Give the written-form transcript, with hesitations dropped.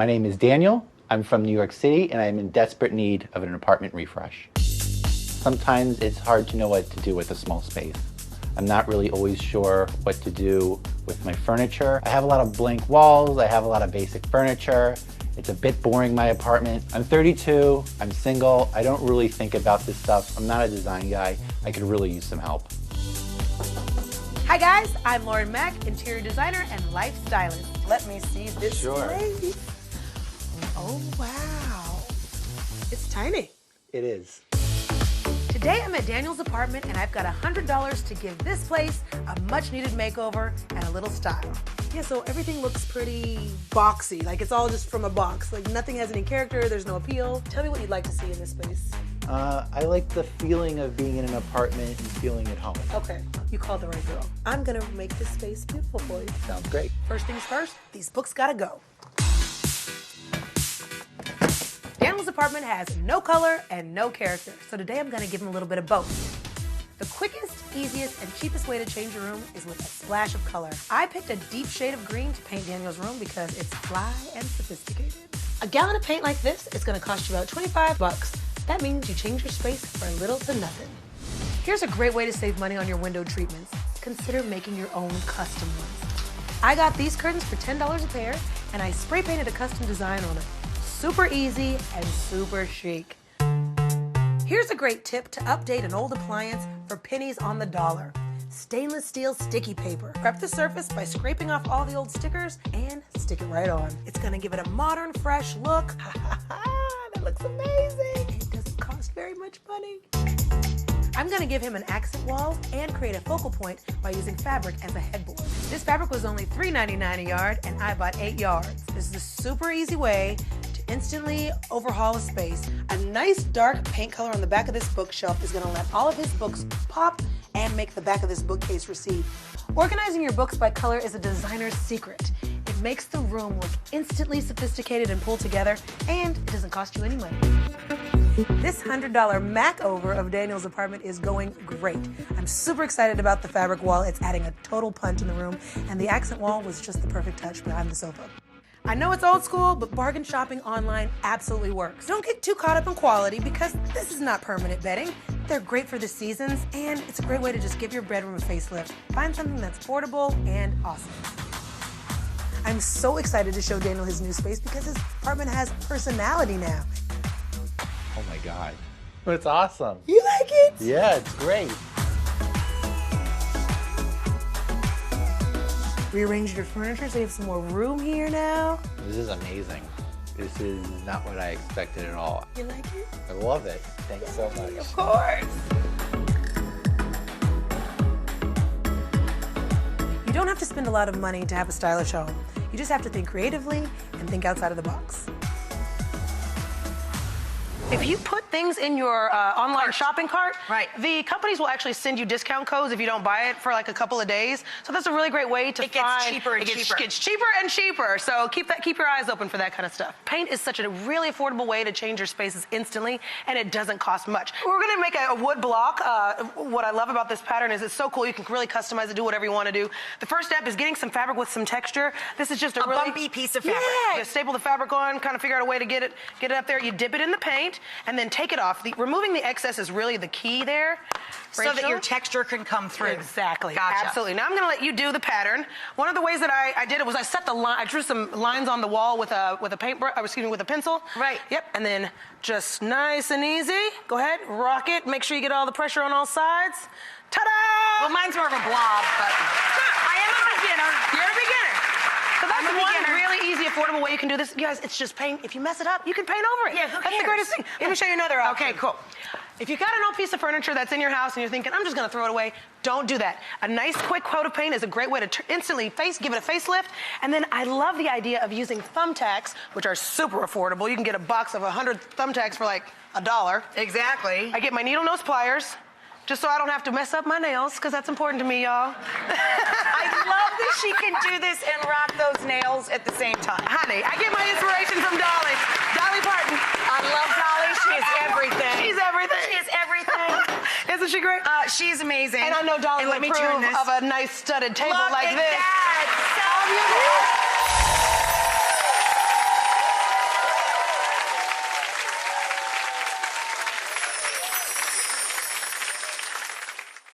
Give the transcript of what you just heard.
My name is Daniel. I'm from New York City, and I'm in desperate need of an apartment refresh. Sometimes it's hard to know what to do with a small space. I'm not really always sure what to do with my furniture. I have a lot of blank walls. I have a lot of basic furniture. It's a bit boring, my apartment. I'm 32, I'm single. I don't really think about this stuff. I'm not a design guy. I could really use some help. Hi guys, I'm Lauren Makk, interior designer and lifestylist. Let me see this place. Oh wow, it's tiny. It is. Today I'm at Daniel's apartment and I've got $100 to give this place a much needed makeover and a little style. Yeah, so everything looks pretty boxy, like it's all just from a box. Like nothing has any character, there's no appeal. Tell me what you'd like to see in this space. I like the feeling of being in an apartment and feeling at home. Okay, you called the right girl. I'm gonna make this space beautiful for you. Sounds great. First things first, these books gotta go. Daniel's apartment has no color and no character, so today I'm gonna give him a little bit of both. The quickest, easiest, and cheapest way to change your room is with a splash of color. I picked a deep shade of green to paint Daniel's room because it's fly and sophisticated. A gallon of paint like this is gonna cost you about 25 bucks. That means you change your space for little to nothing. Here's a great way to save money on your window treatments. Consider making your own custom ones. I got these curtains for $10 a pair, and I spray painted a custom design on them. Super easy and super chic. Here's a great tip to update an old appliance for pennies on the dollar. Stainless steel sticky paper. Prep the surface by scraping off all the old stickers and stick it right on. It's gonna give it a modern, fresh look. That looks amazing. It doesn't cost very much money. I'm gonna give him an accent wall and create a focal point by using fabric as a headboard. This fabric was only $3.99 a yard and I bought 8 yards. This is a super easy way to instantly overhaul a space. A nice dark paint color on the back of this bookshelf is gonna let all of his books pop and make the back of this bookcase recede. Organizing your books by color is a designer's secret. It makes the room look instantly sophisticated and pulled together, and it doesn't cost you any money. This $100 Makeover of Daniel's apartment is going great. I'm super excited about the fabric wall. It's adding a total punch in the room, and the accent wall was just the perfect touch behind the sofa. I know it's old school, but bargain shopping online absolutely works. Don't get too caught up in quality because this is not permanent bedding. They're great for the seasons, and it's a great way to just give your bedroom a facelift. Find something that's portable and awesome. I'm so excited to show Daniel his new space because his apartment has personality now. Oh my God. It's awesome. You like it? Yeah, it's great. Rearranged your furniture so you have some more room here now. This is amazing. This is not what I expected at all. You like it? I love it. Thanks so much. Of course. You don't have to spend a lot of money to have a stylish home. You just have to think creatively and think outside of the box. If you put things in your online shopping cart, the companies will actually send you discount codes if you don't buy it for like a couple of days. So that's a really great way to find. It gets cheaper and cheaper. It gets cheaper and cheaper. So keep your eyes open for that kind of stuff. Paint is such a really affordable way to change your spaces instantly, and it doesn't cost much. We're gonna make a wood block. What I love about this pattern is it's so cool. You can really customize it, do whatever you want to do. The first step is getting some fabric with some texture. This is just a really bumpy piece of fabric. Yeah. You staple the fabric on, kind of figure out a way to get it up there. You dip it in the paint, and then take it off. Removing the excess is really the key there. So that your texture can come through. Exactly. Gotcha. Absolutely. Now I'm going to let you do the pattern. One of the ways that I did it was I set the line. I drew some lines on the wall with a paintbrush. With a pencil. Right. Yep. And then just nice and easy. Go ahead, rock it. Make sure you get all the pressure on all sides. Ta-da! Well, mine's more of a blob, but I am a beginner. You're a beginner. So that's one really easy, affordable way you can do this. You guys, it's just paint. If you mess it up, you can paint over it. Yeah, who That's the cares? greatest thing. Let me show you another option. Okay, cool. If you got an old piece of furniture that's in your house and you're thinking, I'm just gonna throw it away, don't do that. A nice quick coat of paint is a great way to instantly give it a facelift. And then I love the idea of using thumbtacks, which are super affordable. You can get a box of 100 thumbtacks for like $1. Exactly. I get my needle nose pliers, just so I don't have to mess up my nails, because that's important to me, y'all. I love that she can do this and rock those nails at the same time. Honey, I get my inspiration from Dolly. Dolly Parton. I love Dolly. She is everything. She's everything. She is everything. Isn't she great? She's amazing. And I know Dolly would approve of a nice studded table Look like at this. That. So beautiful.